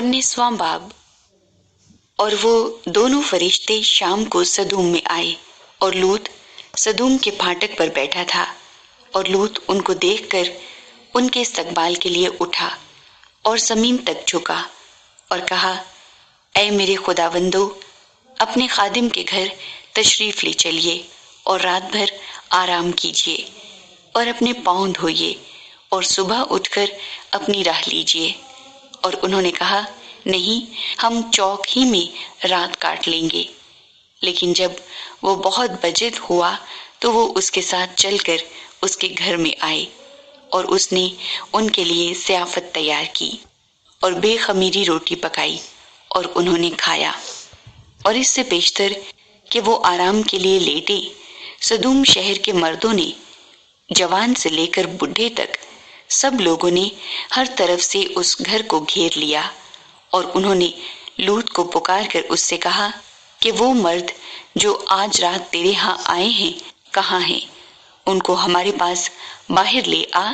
19वां बाब। और वो दोनों फरिश्ते शाम को सदूम में आए और लूत सदूम के फाटक पर बैठा था, और लूत उनको देखकर उनके इस्तकबाल के लिए उठा और जमीन तक झुका और कहा, ऐ मेरे खुदावंदो, अपने खादिम के घर तशरीफ ले चलिए और रात भर आराम कीजिए और अपने पाँव धोइए और सुबह उठकर अपनी राह लीजिए। और उन्होंने कहा, नहीं, हम चौक ही में रात काट लेंगे। लेकिन जब वो बहुत बजिद हुआ तो वो उसके साथ चलकर उसके घर में आए, और उसने उनके लिए ज़ियाफ़त तैयार की और बेखमीरी रोटी पकाई और उन्होंने खाया। और इससे पेशतर कि वो आराम के लिए लेटे, सदूम शहर के मर्दों ने, जवान से लेकर बुढ़े तक, सब लोगों ने हर तरफ से उस घर को घेर लिया। और उन्होंने लूत को पुकार कर उससे कहा कि वो मर्द जो आज रात तेरे यहाँ आए हैं कहाँ हैं? उनको हमारे पास बाहर ले आ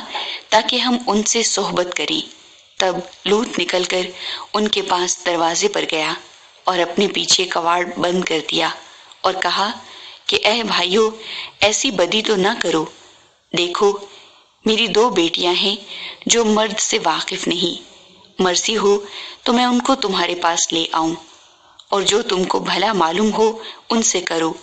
ताकि हम उनसे सोहबत करें। तब लूत निकलकर उनके पास दरवाजे पर गया और अपने पीछे कवाड़ बंद कर दिया और कहा कि ऐ भाइयों, ऐसी बदी तो ना करो। देखो, मेरी 2 बेटियां हैं जो मर्द से वाकिफ नहीं। मर्जी हो तो मैं उनको तुम्हारे पास ले आऊं, और जो तुमको भला मालूम हो उनसे करो,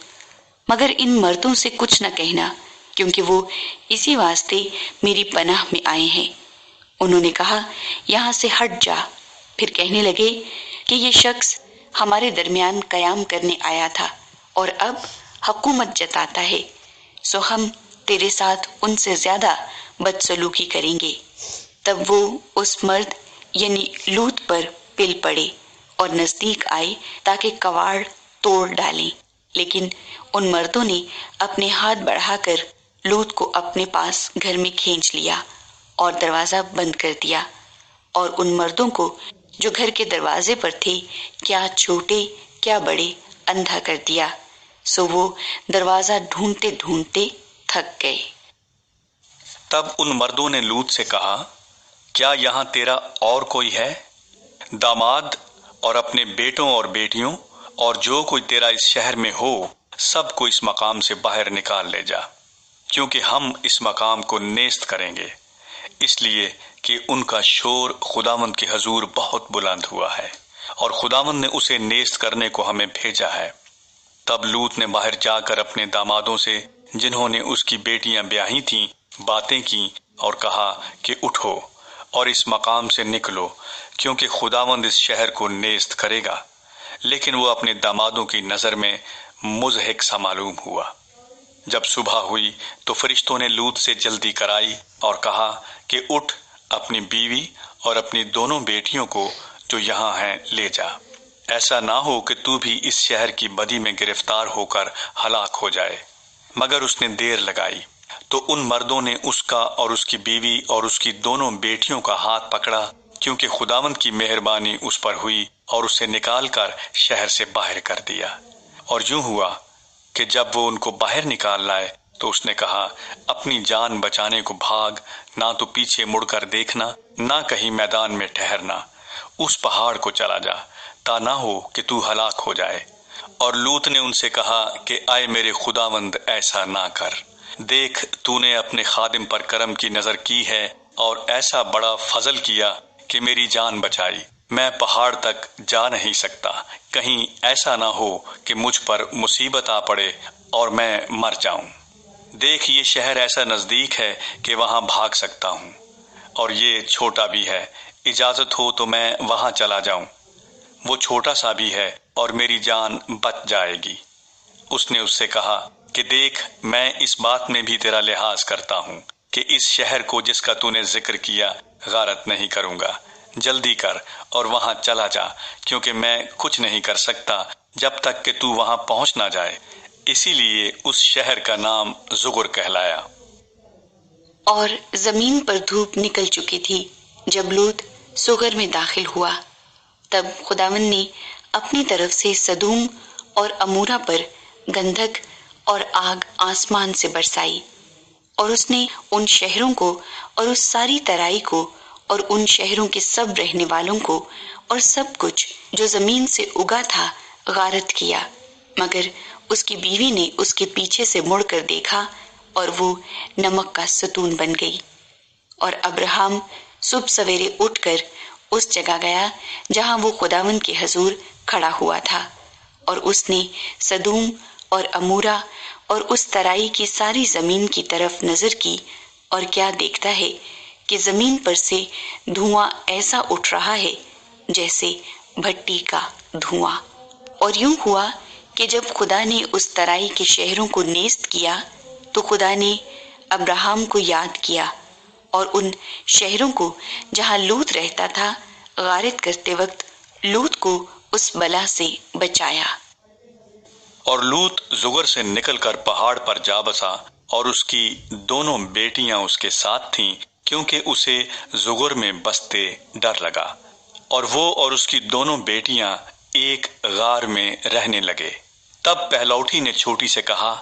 मगर इन मर्दों से कुछ न कहना, क्योंकि वो इसी वास्ते मेरी पनाह में आए हैं। उन्होंने कहा, यहाँ से हट जा। फिर कहने लगे कि ये शख्स हमारे दरमियान कयाम करने आया था और अब हुकूमत जताता है, सो हम तेरे साथ उनसे ज्यादा बदसलूकी करेंगे। तब वो उस मर्द यानी लूत पर पिल पड़े और नजदीक आए ताकि कवाड़ तोड़ डालें। लेकिन उन मर्दों ने अपने हाथ बढ़ाकर लूत को अपने पास घर में खींच लिया और दरवाजा बंद कर दिया। और उन मर्दों को जो घर के दरवाजे पर थे, क्या छोटे क्या बड़े, अंधा कर दिया। सो वो दरवाजा ढूंढते ढूंढते थक गए। तब उन मर्दों ने लूत से कहा, क्या यहाँ तेरा और कोई है? दामाद और अपने बेटों और बेटियों और जो कोई तेरा इस शहर में हो, सबको इस मकाम से बाहर निकाल ले जा, क्योंकि हम इस मकाम को नेस्त करेंगे, इसलिए कि उनका शोर खुदावंद के हजूर बहुत बुलंद हुआ है और खुदावंद ने उसे नेस्त करने को हमें भेजा है। तब लूत ने बाहर जाकर अपने दामादों से, जिन्होंने उसकी बेटियां ब्याही थीं, बातें की और कहा कि उठो और इस मकाम से निकलो, क्योंकि खुदावंद इस शहर को नेस्त करेगा। लेकिन वो अपने दामादों की नजर में मुज़हिक सा मालूम हुआ। जब सुबह हुई तो फरिश्तों ने लूत से जल्दी कराई और कहा कि उठ, अपनी बीवी और अपनी दोनों बेटियों को जो यहाँ हैं ले जा। ऐसा ना हो कि तू भी इस शहर की बदी में गिरफ्तार होकर हलाक हो जाए। मगर उसने देर लगाई तो उन मर्दों ने उसका और उसकी बीवी और उसकी दोनों बेटियों का हाथ पकड़ा, क्योंकि खुदावंद की मेहरबानी उस पर हुई और उसे निकालकर शहर से बाहर कर दिया। और यूं हुआ कि जब वो उनको बाहर निकाल लाए तो उसने कहा, अपनी जान बचाने को भाग, ना तो पीछे मुड़कर देखना, ना कहीं मैदान में ठहरना। उस पहाड़ को चला जा, ता ना हो कि तू हलाक हो जाए। और लूत ने उनसे कहा कि आए मेरे खुदावंद, ऐसा ना कर। देख, तूने अपने खादिम पर करम की नजर की है और ऐसा बड़ा फजल किया कि मेरी जान बचाई। मैं पहाड़ तक जा नहीं सकता, कहीं ऐसा ना हो कि मुझ पर मुसीबत आ पड़े और मैं मर जाऊं। देख, ये शहर ऐसा नजदीक है कि वहां भाग सकता हूं, और ये छोटा भी है, इजाजत हो तो मैं वहां चला जाऊं। वो छोटा सा भी है और मेरी जान बच जाएगी। उसने उससे कहा कि देख, मैं इस बात में भी तेरा लिहाज करता हूं कि इस शहर को जिसका तूने जिक्र किया गारत नहीं करूंगा। जल्दी कर और वहां चला जा, क्योंकि मैं कुछ नहीं कर सकता जब तक कि तू वहां पहुंच ना जाए। इसीलिए उस शहर का नाम जुगर कहलाया। और जमीन पर धूप निकल चुकी थी जब लूत सुगर में दाखिल हुआ। तब खुदावंद ने अपनी तरफ से सदूम और अमूरा पर गंधक और आग आसमान से बरसाई, और उसने उन शहरों को और उस सारी तराई को اور ان شہروں کے سب رہنے والوں کو اور سب کچھ جو زمین سے اگا تھا غارت کیا، مگر اس کی بیوی نے اس کے پیچھے سے مڑ کر دیکھا اور وہ نمک کا ستون بن گئی۔ اور ابراہم صبح سویرے اٹھ کر اس جگہ گیا جہاں وہ خداوند کے حضور کھڑا ہوا تھا، اور اس نے سدوم اور امورا اور اس ترائی کی ساری زمین کی طرف نظر کی، اور کیا دیکھتا ہے کہ زمین پر سے دھواں ایسا اٹھ رہا ہے جیسے بھٹی کا دھواں۔ اور یوں ہوا کہ جب خدا نے اس ترائی کے شہروں کو نیست کیا تو خدا نے ابراہم کو یاد کیا اور ان شہروں کو جہاں لوط رہتا تھا غارت کرتے وقت لوط کو اس بلا سے بچایا۔ اور لوط زگر سے نکل کر پہاڑ پر جا بسا اور اس کی دونوں بیٹیاں اس کے ساتھ تھیں، کیونکہ اسے زگر میں بستے ڈر لگا، اور وہ اور اس کی دونوں بیٹیاں ایک غار میں رہنے لگے۔ تب پہلوٹی نے چھوٹی سے کہا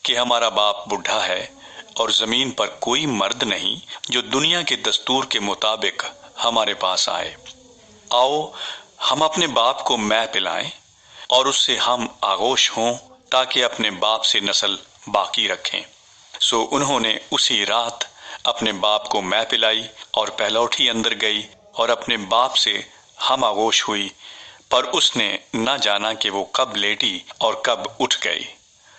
کہ ہمارا باپ بوڑھا ہے اور زمین پر کوئی مرد نہیں جو دنیا کے دستور کے مطابق ہمارے پاس آئے۔ آؤ ہم اپنے باپ کو مے پلائیں اور اس سے ہم آغوش ہوں تاکہ اپنے باپ سے نسل باقی رکھیں۔ سو انہوں نے اسی رات اپنے باپ کو مے پلائی اور پہلوٹی اندر گئی اور اپنے باپ سے ہم آغوش ہوئی، پر اس نے نہ جانا کہ وہ کب لیٹی اور کب اٹھ گئی۔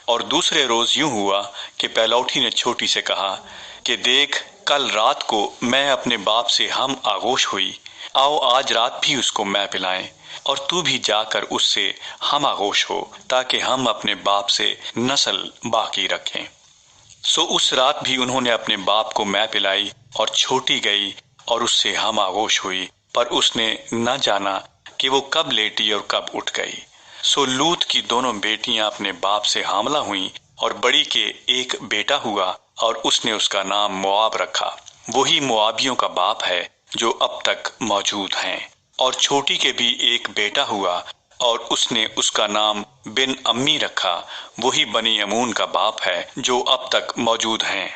اور دوسرے روز یوں ہوا کہ پہلوٹی نے چھوٹی سے کہا کہ دیکھ کل رات کو میں اپنے باپ سے ہم آغوش ہوئی، آؤ آج رات بھی اس کو مے پلائیں اور تو بھی جا کر اس سے ہم آغوش ہو تاکہ ہم اپنے باپ سے نسل باقی رکھیں۔ سو اس رات بھی انہوں نے اپنے باپ کو مے پلائی اور چھوٹی گئی اور اس سے ہم آغوش ہوئی، پر اس نے نہ جانا کہ وہ کب لیٹی اور کب اٹھ گئی۔ سو لوط کی دونوں بیٹیاں اپنے باپ سے حاملہ ہوئیں، اور بڑی کے ایک بیٹا ہوا اور اس نے اس کا نام مواب رکھا، وہی موابیوں کا باپ ہے جو اب تک موجود ہیں۔ اور چھوٹی کے بھی ایک بیٹا ہوا اور اس نے اس کا نام بن امی رکھا، وہی بنی امون کا باپ ہے جو اب تک موجود ہیں۔